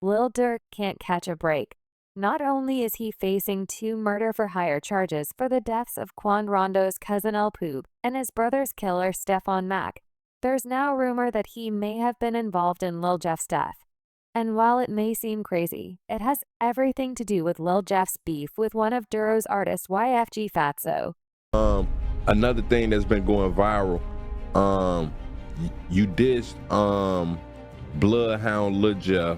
Lil Durk can't catch a break. Not only is he facing 2 murder-for-hire charges for the deaths of Quan Rondo's cousin El Poob and his brother's killer Stephon Mack, there's now rumor that he may have been involved in Lil Jeff's death. And while it may seem crazy, it has everything to do with Lil Jeff's beef with one of Duro's artists YFG Fatso. Another thing that's been going viral, you dissed Bloodhound Lil Jeff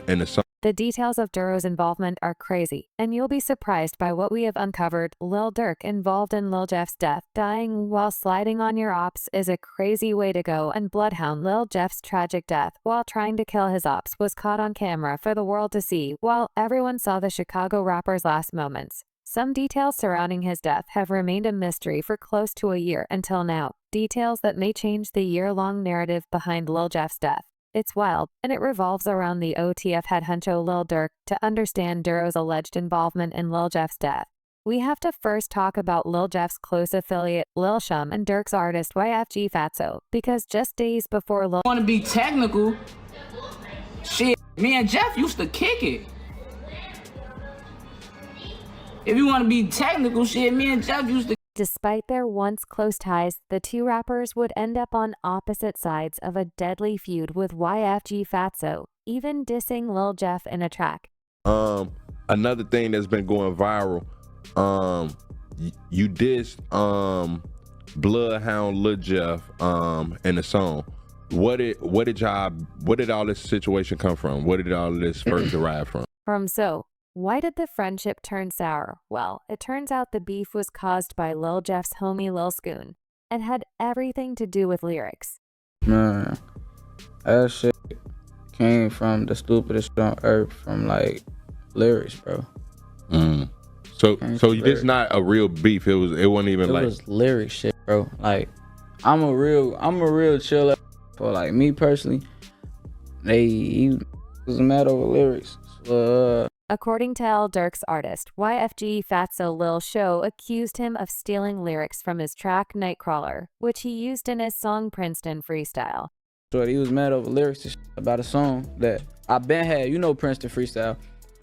in the song. The details of Duro's involvement are crazy, and you'll be surprised by what we have uncovered. Lil Durk involved in Lil Jeff's death. Dying while sliding on your ops is a crazy way to go, and Bloodhound Lil Jeff's tragic death while trying to kill his ops was caught on camera for the world to see while everyone saw the Chicago rapper's last moments. Some details surrounding his death have remained a mystery for close to a year until now, details that may change the year-long narrative behind Lil Jeff's death. It's wild, and it revolves around the OTF head honcho Lil Durk to understand Duro's alleged involvement in Lil Jeff's death. We have to first talk about Lil Jeff's close affiliate Lil Shum and Durk's artist YFG Fatso, because just days before Lil Want to be technical? Shit, me and Jeff used to kick it. If you want to be technical, shit, me and Jeff used to. Despite their once close ties, the two rappers would end up on opposite sides of a deadly feud with YFG Fatso, even dissing Lil Jeff in a track. Another thing that's been going viral, you dissed Bloodhound Lil Jeff in the song. Where did all this situation come from? Where did all this first derive from? Why did the friendship turn sour? Well, it turns out the beef was caused by Lil Jeff's homie Lil Scoon and had everything to do with lyrics. Man, that shit came from the stupidest shit on earth, from like lyrics, bro. So it's not a real beef. It wasn't even like. It was lyric shit, bro. Like, I'm a real chill. For like me personally, he was mad over lyrics. According to Lil Durk's artist, YFG Fatso Lil Show accused him of stealing lyrics from his track Nightcrawler, which he used in his song Princeton Freestyle. So he was mad over lyrics about a song that I been had. You know Princeton Freestyle.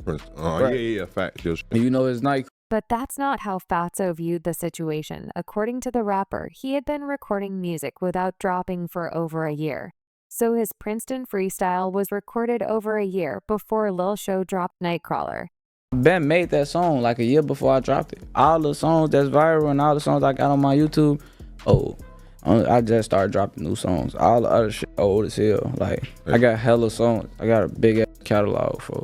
Right. Yeah, fact. You know his night. But that's not how Fatso viewed the situation. According to the rapper, he had been recording music without dropping for over a year. So his Princeton Freestyle was recorded over a year before Lil Show dropped Nightcrawler. Ben made that song like a year before I dropped it. All the songs that's viral and all the songs I got on my YouTube, I just started dropping new songs. All the other shit old as hell. Like, I got hella songs. I got a big ass catalog for.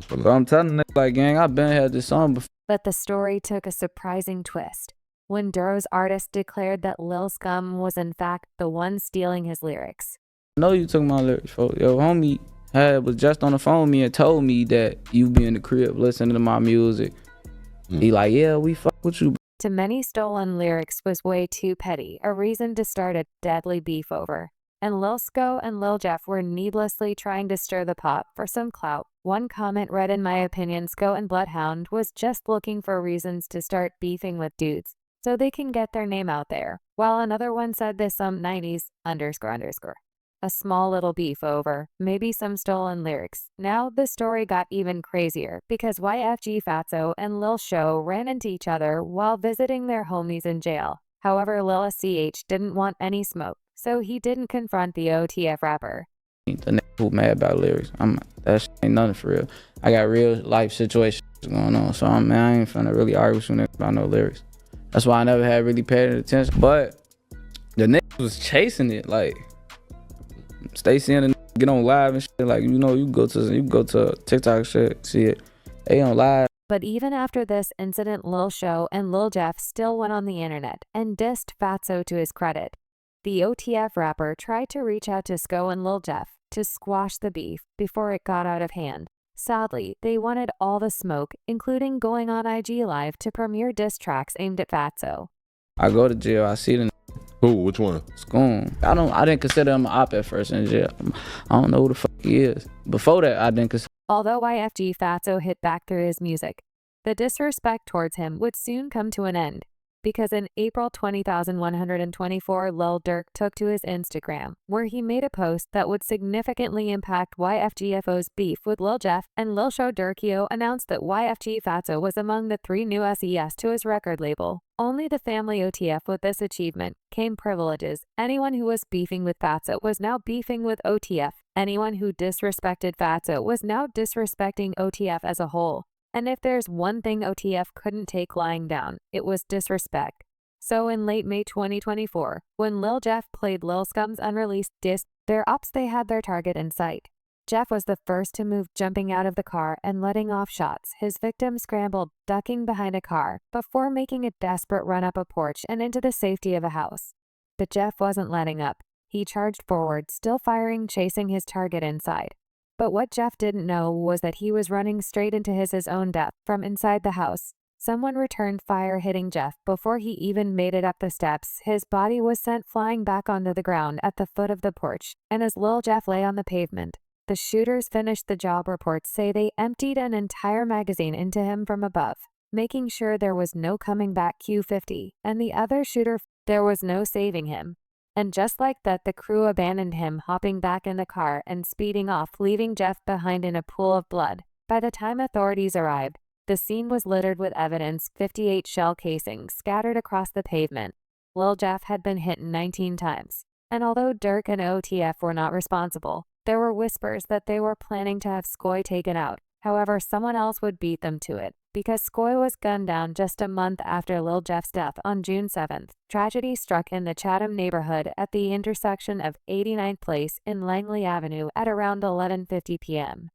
So I'm telling niggas, like, gang, I been had this song before. But the story took a surprising twist when Duro's artist declared that Lil Scum was in fact the one stealing his lyrics. I know you took my lyrics, folks. Yo, homie was just on the phone with me and told me that you be in the crib listening to my music. He like, yeah, we fuck with you. To many, stolen lyrics was way too petty, a reason to start a deadly beef over. And Lil Sco and Lil Jeff were needlessly trying to stir the pot for some clout. One comment read, in my opinion, Sco and Bloodhound was just looking for reasons to start beefing with dudes so they can get their name out there, while another one said this some 90s __. A small little beef over maybe some stolen lyrics. Now the story got even crazier because YFG Fatso and Lil Show ran into each other while visiting their homies in jail. However, Lil CH didn't want any smoke, so he didn't confront the OTF rapper. The nigga who mad about lyrics, that shit ain't nothing for real. I got real life situations going on, so I ain't finna really argue with you niggas about no lyrics. That's why I never had really paid attention. But the niggas was chasing it, like. Stay seeing the get on live and shit. Like, you know, you go to TikTok shit, see it. They on live. But even after this incident, Lil Show and Lil Jeff still went on the internet and dissed Fatso to his credit. The OTF rapper tried to reach out to Sco and Lil Jeff to squash the beef before it got out of hand. Sadly, they wanted all the smoke, including going on IG Live to premiere diss tracks aimed at Fatso. I go to jail, I see the Who? Which one? Scoon. I didn't consider him an op at first in jail. I don't know who the fuck he is. Before that, I didn't consider. Although YFG Fatso hit back through his music, the disrespect towards him would soon come to an end. because in April 20,124, Lil Durk took to his Instagram, where he made a post that would significantly impact YFGFO's beef with Lil Jeff, and Lil Show Durkio announced that YFG Fatso was among the 3 new SES to his record label. Only the family OTF with this achievement came privileges. Anyone who was beefing with Fatso was now beefing with OTF. Anyone who disrespected Fatso was now disrespecting OTF as a whole. And if there's one thing OTF couldn't take lying down, it was disrespect. So in late May 2024, when Lil Jeff played Lil Scum's unreleased disc, their ops, they had their target in sight. Jeff was the first to move, jumping out of the car and letting off shots. His victim scrambled, ducking behind a car, before making a desperate run up a porch and into the safety of a house. But Jeff wasn't letting up. He charged forward, still firing, chasing his target inside. But what Jeff didn't know was that he was running straight into his own death from inside the house. Someone returned fire, hitting Jeff before he even made it up the steps. His body was sent flying back onto the ground at the foot of the porch, and as Lil Jeff lay on the pavement, the shooters finished the job. Reports say they emptied an entire magazine into him from above, making sure there was no coming back. Q50, and the other shooter, there was no saving him. And just like that, the crew abandoned him, hopping back in the car and speeding off, leaving Jeff behind in a pool of blood. By the time authorities arrived, the scene was littered with evidence: 58 shell casings scattered across the pavement. Lil Jeff had been hit 19 times. And although Durk and OTF were not responsible, there were whispers that they were planning to have Skoy taken out. However, someone else would beat them to it, because Skoy was gunned down just a month after Lil Jeff's death on June 7th. Tragedy struck in the Chatham neighborhood at the intersection of 89th Place and Langley Avenue at around 11:50 p.m.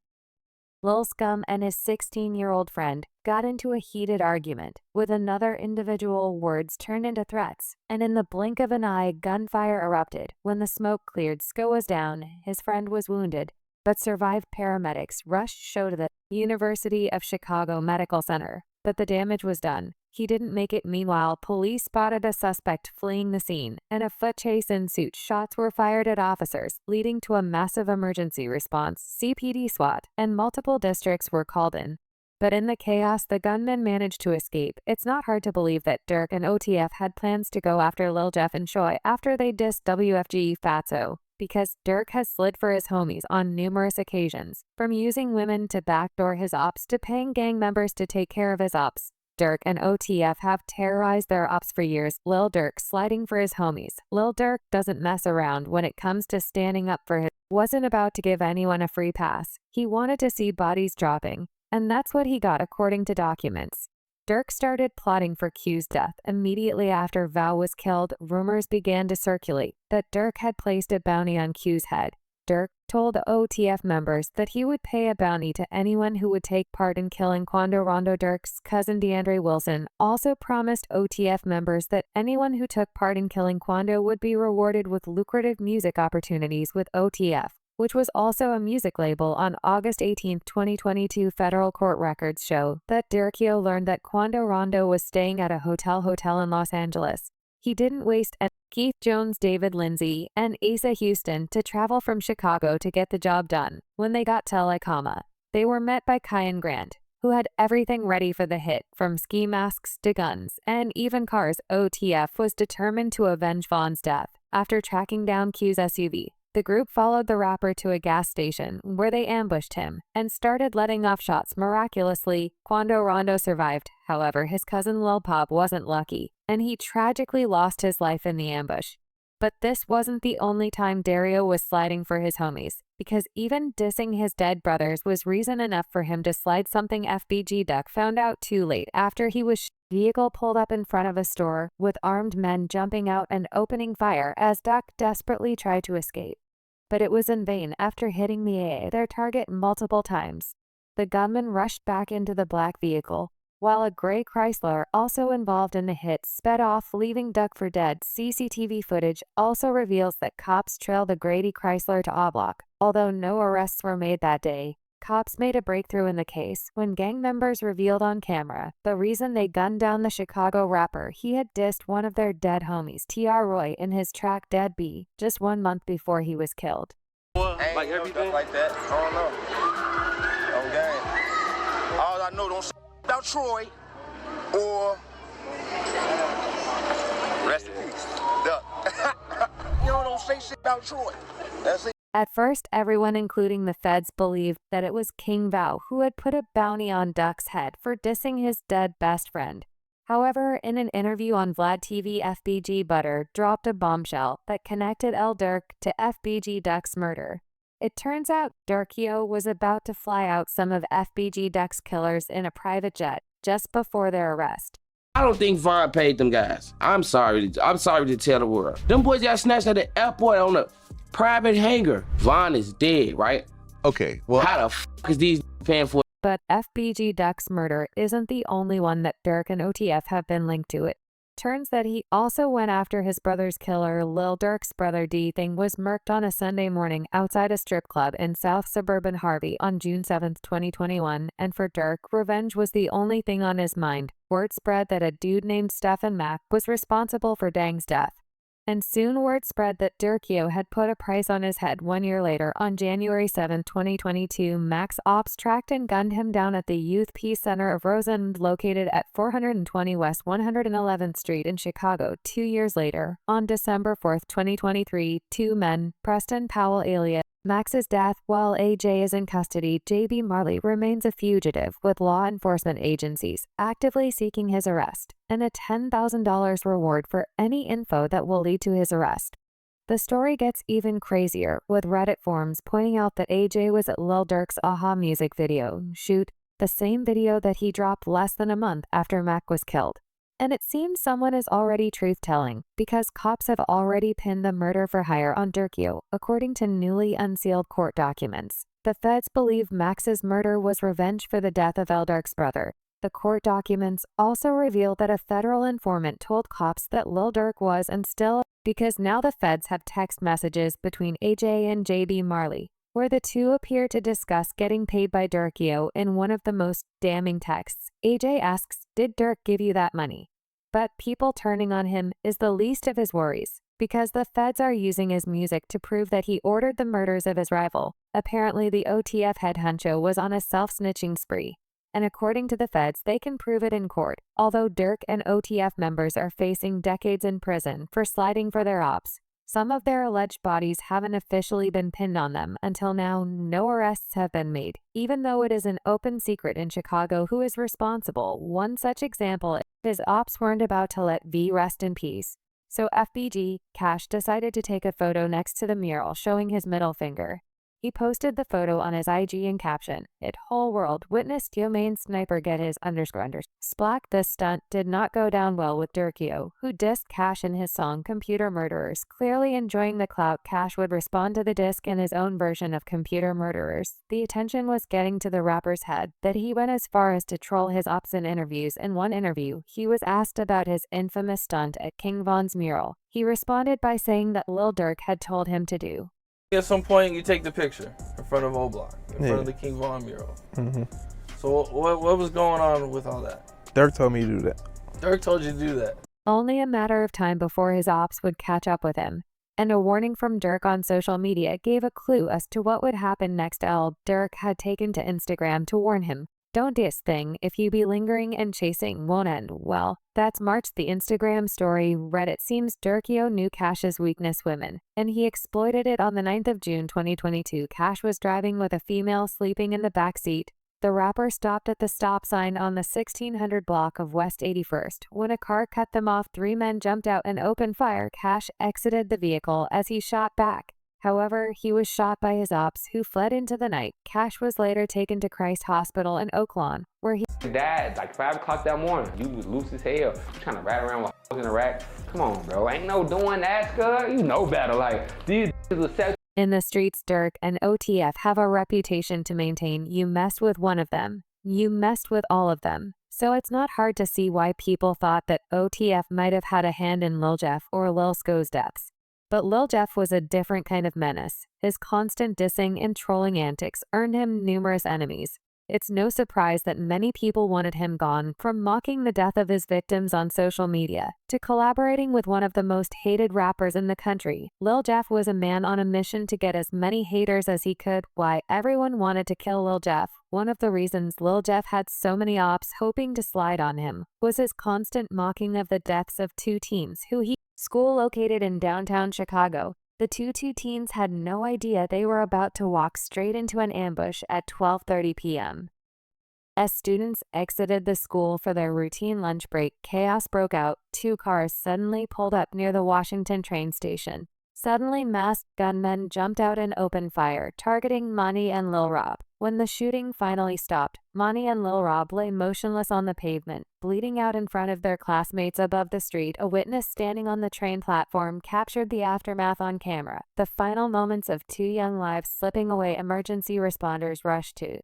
Lil Scum and his 16-year-old friend got into a heated argument with another individual. Words turned into threats, and in the blink of an eye, gunfire erupted. When the smoke cleared, Sko was down, his friend was wounded, but survived. Paramedics rushed Show to the University of Chicago Medical Center, but the damage was done. He didn't make it. Meanwhile, police spotted a suspect fleeing the scene, and a foot chase ensued. Shots were fired at officers, leading to a massive emergency response. CPD, SWAT, and multiple districts were called in. But in the chaos, the gunman managed to escape. It's not hard to believe that Durk and OTF had plans to go after Lil Jeff and Shoy after they dissed WFG Fatso, because Durk has slid for his homies on numerous occasions, from using women to backdoor his ops to paying gang members to take care of his ops. Durk and OTF have terrorized their ops for years. Lil Durk sliding for his homies. Lil Durk doesn't mess around when it comes to standing up for his. Wasn't about to give anyone a free pass. He wanted to see bodies dropping, and that's what he got according to documents. Durk started plotting for Q's death immediately after Val was killed. Rumors began to circulate that Durk had placed a bounty on Q's head. Durk told OTF members that he would pay a bounty to anyone who would take part in killing Quando Rondo. Durk's cousin DeAndre Wilson also promised OTF members that anyone who took part in killing Quando would be rewarded with lucrative music opportunities with OTF, which was also a music label. On August 18, 2022, federal court records show that Durkio learned that Quando Rondo was staying at a hotel in Los Angeles. He didn't waste Keith Jones, David Lindsay, and Asa Houston to travel from Chicago to get the job done. When they got to La Cama, they were met by Kyan Grant, who had everything ready for the hit, from ski masks to guns, and even cars. OTF was determined to avenge Vaughn's death. After tracking down Q's SUV, the group followed the rapper to a gas station where they ambushed him and started letting off shots. Miraculously, Quando Rondo survived. However, his cousin Lil Pop wasn't lucky, and he tragically lost his life in the ambush. But this wasn't the only time Dario was sliding for his homies, because even dissing his dead brothers was reason enough for him to slide, something FBG Duck found out too late after he was vehicle pulled up in front of a store with armed men jumping out and opening fire as Duck desperately tried to escape. But it was in vain. After hitting their target multiple times, the gunman rushed back into the black vehicle, while a gray Chrysler, also involved in the hit, sped off, leaving Duck for dead. CCTV footage also reveals that cops trailed the Grady Chrysler to Oblock. Although no arrests were made that day, cops made a breakthrough in the case when gang members revealed on camera the reason they gunned down the Chicago rapper. He had dissed one of their dead homies, T.R. Roy, in his track Dead B, just 1 month before he was killed. Like everything like that, I don't know. On game. All I know, don't say about Troy or say shit about Troy. That's it. At first, everyone, including the feds, believed that it was King Val who had put a bounty on Duck's head for dissing his dead best friend. However, in an interview on Vlad TV, FBG Butter dropped a bombshell that connected Lil Durk to FBG Duck's murder. It turns out Durkio was about to fly out some of FBG Duck's killers in a private jet just before their arrest. I don't think Vaughn paid them guys. I'm sorry to tell the world. Them boys got snatched at the airport on a private hangar. Vaughn is dead, right? Okay, well, How the f is these paying for? But FBG Duck's murder isn't the only one that Durk and OTF have been linked to. It turns that he also went after his brother's killer. Lil Durk's brother D Thing was murked on a Sunday morning outside a strip club in South Suburban Harvey on June 7, 2021, and for Durk, revenge was the only thing on his mind. Word spread that a dude named Stephen Mack was responsible for Dang's death. And soon word spread that Durkio had put a price on his head. 1 year later, on January 7, 2022, Max ops tracked and gunned him down at the Youth Peace Center of Roseland, located at 420 West 111th Street in Chicago. 2 years later, on December 4, 2023, two men, Preston Powell alias Max's death, while AJ is in custody, JB Marley remains a fugitive, with law enforcement agencies actively seeking his arrest, and a $10,000 reward for any info that will lead to his arrest. The story gets even crazier, with Reddit forums pointing out that AJ was at Lil Durk's Aha music video shoot, the same video that he dropped less than a month after Mac was killed. And it seems someone is already truth-telling, because cops have already pinned the murder for hire on Durkio, according to newly unsealed court documents. The feds believe Max's murder was revenge for the death of Lil Durk's brother. The court documents also reveal that a federal informant told cops that Lil Durk was and still, because now the feds have text messages between AJ and JB Marley, where the two appear to discuss getting paid by Durkio. In one of the most damning texts, AJ asks, "Did Durk give you that money?" But people turning on him is the least of his worries, because the feds are using his music to prove that he ordered the murders of his rival. Apparently, the OTF head honcho was on a self-snitching spree, and according to the feds, they can prove it in court, although Durk and OTF members are facing decades in prison for sliding for their ops. Some of their alleged bodies haven't officially been pinned on them. Until now, no arrests have been made, even though it is an open secret in Chicago who is responsible. One such example is his ops weren't about to let V rest in peace. So FBG Cash decided to take a photo next to the mural showing his middle finger. He posted the photo on his IG and caption, "It whole world witnessed yo main sniper get his underscore. Splack." This stunt did not go down well with Durkio, who dissed Cash in his song Computer Murderers. Clearly enjoying the clout, Cash would respond to the diss in his own version of Computer Murderers. The attention was getting to the rapper's head that he went as far as to troll his ops in interviews. In one interview, he was asked about his infamous stunt at King Von's mural. He responded by saying that Lil Durk had told him to do. At some point, you take the picture in front of O-Block, in front of the King Von mural. So what was going on with all that? Durk told me to do that. Durk told you to do that. Only a matter of time before his ops would catch up with him. And a warning from Durk on social media gave a clue as to what would happen next. Lil Durk had taken to Instagram to warn him, "Don't diss thing, if you be lingering and chasing won't end well." That's March. The Instagram story read, "It seems Durkio knew Cash's weakness, women, and he exploited it." On the 9th of June 2022, Cash was driving with a female sleeping in the back seat. The rapper stopped at the stop sign on the 1600 block of West 81st. When a car cut them off, 3 men jumped out and opened fire. Cash exited the vehicle as he shot back. However, he was shot by his ops, who fled into the night. Cash was later taken to Christ Hospital in Oak Lawn, where he Dad, like 5 o'clock that morning, you was loose as hell. You trying to ride around with hoes in the rack. Come on, bro. Ain't no doing that, cuz. You know better. Like, these was sex. In the streets, Durk and OTF have a reputation to maintain. You messed with one of them, you messed with all of them. So it's not hard to see why people thought that OTF might have had a hand in Lil Jeff or Lil Sko's deaths. But Lil Jeff was a different kind of menace. His constant dissing and trolling antics earned him numerous enemies. It's no surprise that many people wanted him gone, from mocking the death of his victims on social media to collaborating with one of the most hated rappers in the country. Lil Jeff was a man on a mission to get as many haters as he could. Why everyone wanted to kill Lil Jeff? One of the reasons Lil Jeff had so many ops hoping to slide on him was his constant mocking of the deaths of 2 teens who he school located in downtown Chicago. The two teens had no idea they were about to walk straight into an ambush at 12:30 p.m. As students exited the school for their routine lunch break, chaos broke out. Two cars suddenly pulled up near the Washington train station. Suddenly, masked gunmen jumped out and opened fire, targeting Monty and Lil Rob. When the shooting finally stopped, Monty and Lil Rob lay motionless on the pavement, bleeding out in front of their classmates above the street. A witness standing on the train platform captured the aftermath on camera. The final moments of two young lives slipping away. Emergency responders rushed to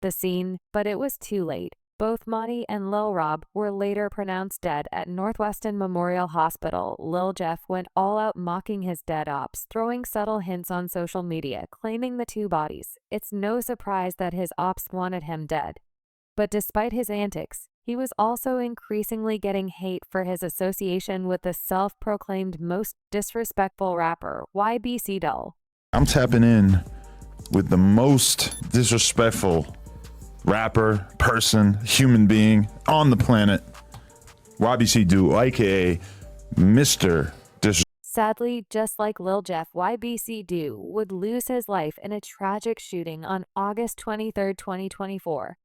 the scene, but it was too late. Both Monty and Lil Rob were later pronounced dead at Northwestern Memorial Hospital. Lil Jeff went all out mocking his dead ops, throwing subtle hints on social media, claiming the two bodies. It's no surprise that his ops wanted him dead. But despite his antics, he was also increasingly getting hate for his association with the self-proclaimed most disrespectful rapper, YBC Dull. I'm tapping in with the most disrespectful rapper, person, human being on the planet, YBC Dude, aka Mr. Sadly, just like Lil Jeff, YBC Dude would lose his life in a tragic shooting on August 23, 2024.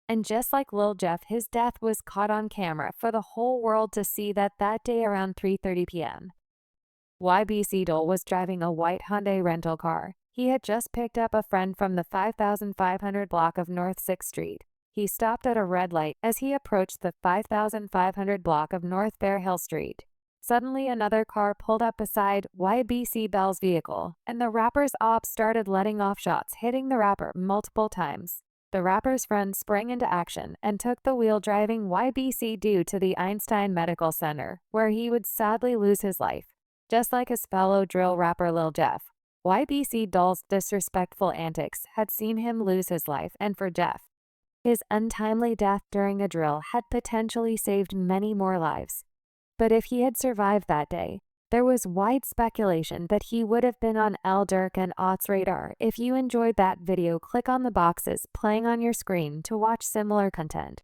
And just like Lil Jeff, his death was caught on camera for the whole world to see that day around 3:30 p.m. YBC Dude was driving a white Hyundai rental car. He had just picked up a friend from the 5500 block of North 6th Street. He stopped at a red light as he approached the 5500 block of North Bear Hill Street. Suddenly, another car pulled up beside YBC Bell's vehicle, and the rapper's ops started letting off shots, hitting the rapper multiple times. The rapper's friend sprang into action and took the wheel, driving YBC Dude to the Einstein Medical Center, where he would sadly lose his life. Just like his fellow drill rapper Lil Jeff, YBC Dull's disrespectful antics had seen him lose his life, and for Jeff, his untimely death during a drill had potentially saved many more lives. But if he had survived that day, there was wide speculation that he would have been on Lil Durk and Ott's radar. If you enjoyed that video, click on the boxes playing on your screen to watch similar content.